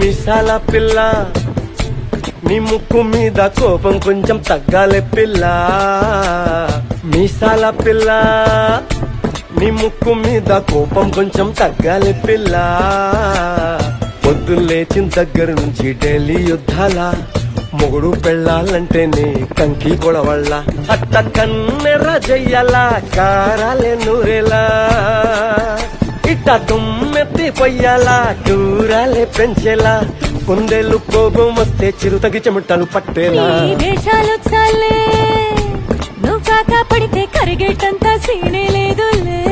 మీసాల పిల్ల నీ ముక్కు మీద కోపం కొంచెం తగ్గాలే పిల్ల. మీసాల పిల్ల నీ ముక్కు మీద కోపం కొంచెం తగ్గాలే పిల్ల. పొద్దున్న లేచిన దగ్గర నుంచి ఢిల్లీ యుద్ధాల మొగుడు పెళ్ళాలంటేనే కంకి గొడవళ్ళ. అట్ట కన్నెర్ర చెయ్యాల కారాలే నూరేలా, ఇట్ట తుమ్మెత్తి పొయ్యాలా దూరాలే పెంచేలా. కుందేలు కోపం వస్తే చిరుతగి చెమటలు పట్టేలా. వేషాలు చాలే నువ్వు కాక పడితే కరిగేటంత సీనే లేదులే.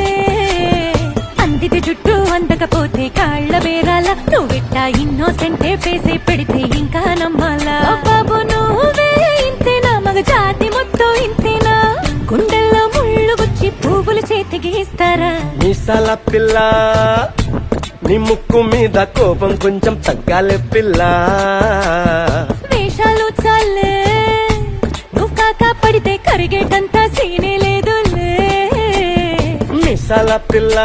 అందిది జుట్టు అందకపోతే కాళ్ళ బేరాల. నువ్విట్టా ఇన్నోసెంటే ఫేసే పెడితే ఇంకా నమ్మాలా. బాబు నువ్వే ఇంతేనా, మగ జాతి మొత్తం ఇంతేనా. గుండెల్లో ముళ్ళు గుచ్చి పువ్వులు చేతికి ఇస్తారా. మీసాల పిల్ల నీ ముక్కు మీద కోపం కొంచెం తగ్గాలే పిల్ల. వేషాలు చాలే నువ్వు కాక పడితే కరిగేటంత సీనే లేదులే. మీసాల పిల్ల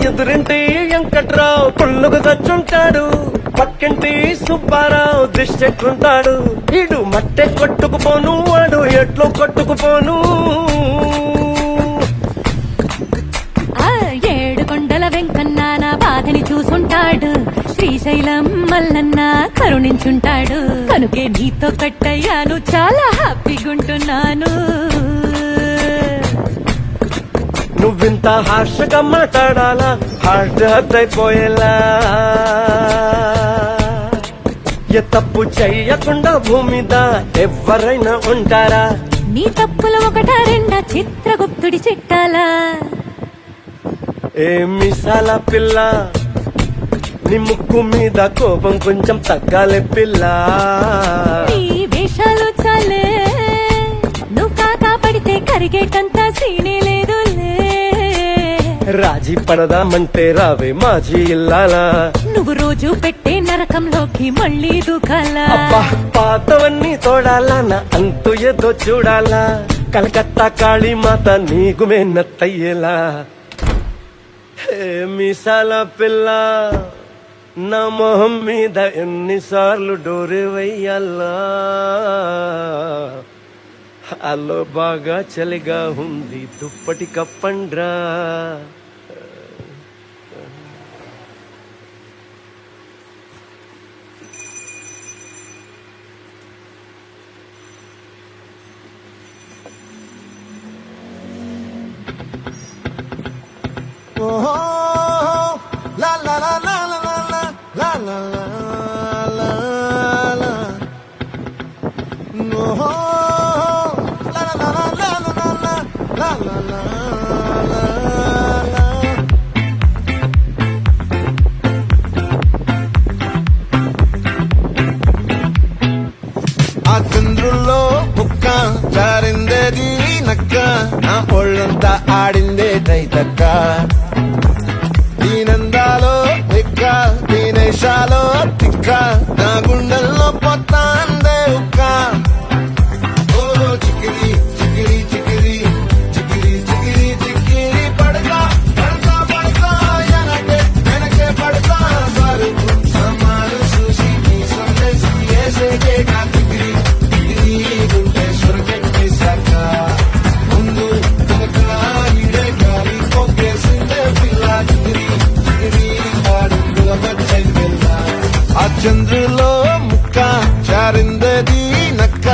ఎదురింటి వెంకట్రావు పుల్లుకు తెచ్చుంటాడు, పక్కింటి సుబ్బారావు దిష్టెట్లుంటాడు. ఇడు మట్టె కొట్టుకుపోను వాడు ఎట్లు కొట్టుకుపోను. ఏడు కొండల వెంకన్న నా బాధని చూసుంటాడు, శ్రీశైలం మల్లన్న కరుణించుంటాడు. కనుకే నీతో కట్టయ్యాను, చాలా హ్యాపీగుంటున్నాను. నువ్వింత హార్షగా మాట్లాడాలా, హార్ట్ హర్ట్ అయిపోయేలా. ఏ తప్పు చెయ్యకుండా భూమిద ఎవరైనా ఉంటారా. నీ తప్పులు ఒకటా రెండా చిత్రగుప్తుడి చిట్టాలా. ఏ మీసాల పిల్ల నీ ముక్కు మీద కోపం కొంచెం తగ్గాలే పిల్ల. నీ వేషాలు చాలే నువ్వు కాకా పడితే కరిగేటంత సీనే లేదులే. రాజీ పడదామంటే రావే మాజీ ఇల్లాలా. నువ్వు రోజు పెట్టే నరకంలోకి మళ్ళీ దూకాలా. అబ్బా పాతవన్నీ తోడాలా, నా అంతు ఏదో చూడాలా. కలకత్తా కాళీమాత నీకు మేనత్తయ్యేలా. మీసాల పిల్ల నా మొహం మీద ఎన్నిసార్లు డోరే వెయ్యాలా. అల్లో బాగా చలిగా ఉంది, దుప్పటి కప్పండ్రా. La la la la la la la la la la la. No. La la la la la la la la la la. ఆ చంద్రుల్లో బుక్క జారిందేది నక్క, నా ఒళ్ళంతా ఆడిందే తైతక్క. దీనందాలో ఎక్క దీనేశాలో తిక్క, నా గుండెల్లో పొత్తాందే ఉక్క. ఓ చికిరి చికిరి చికిరి చికిరి చికిరి చికిరి పడతా పడతా పడతా వెనకే వెనకే పడతా. బరువు సమాలు చూసి నీ సందేశం వేసేకే నా చికిరి చికిరి గుండె స్వర్గంకి సక్క. ముందు వెనక ఇడే గాలి పొగేసిందే పిల్ల. చికిరి చికిరి ఆడుకుల మధ్య పిల్ల. ఆ చంద్రులో ముక్క జారిందేది నక్క,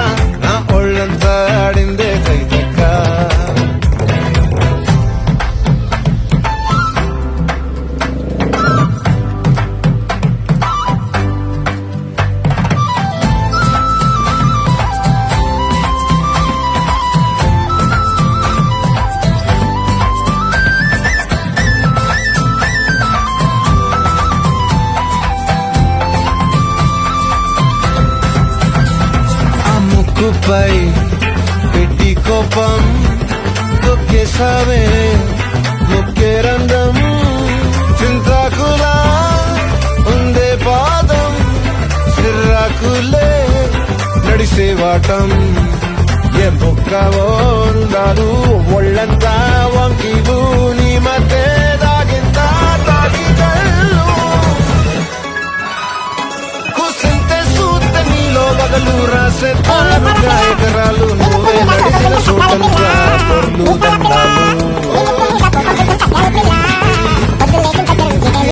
నా ఒళ్ళంతా ఆడిందే తైతక్క. ముక్కుపై పెట్టి కోపం తొక్కేసావే ముక్కే రంధ్రం చింతాకులా ఉందే పాదం చిర్రాకులే నడిసే వాటం ఏ బొక్కవో నాను ఒళ్ళంతా వంకివు నీ మధ్య దాగిందా తాగిదళ్ళు కుసింతే సూత నీలో వగలు రాసే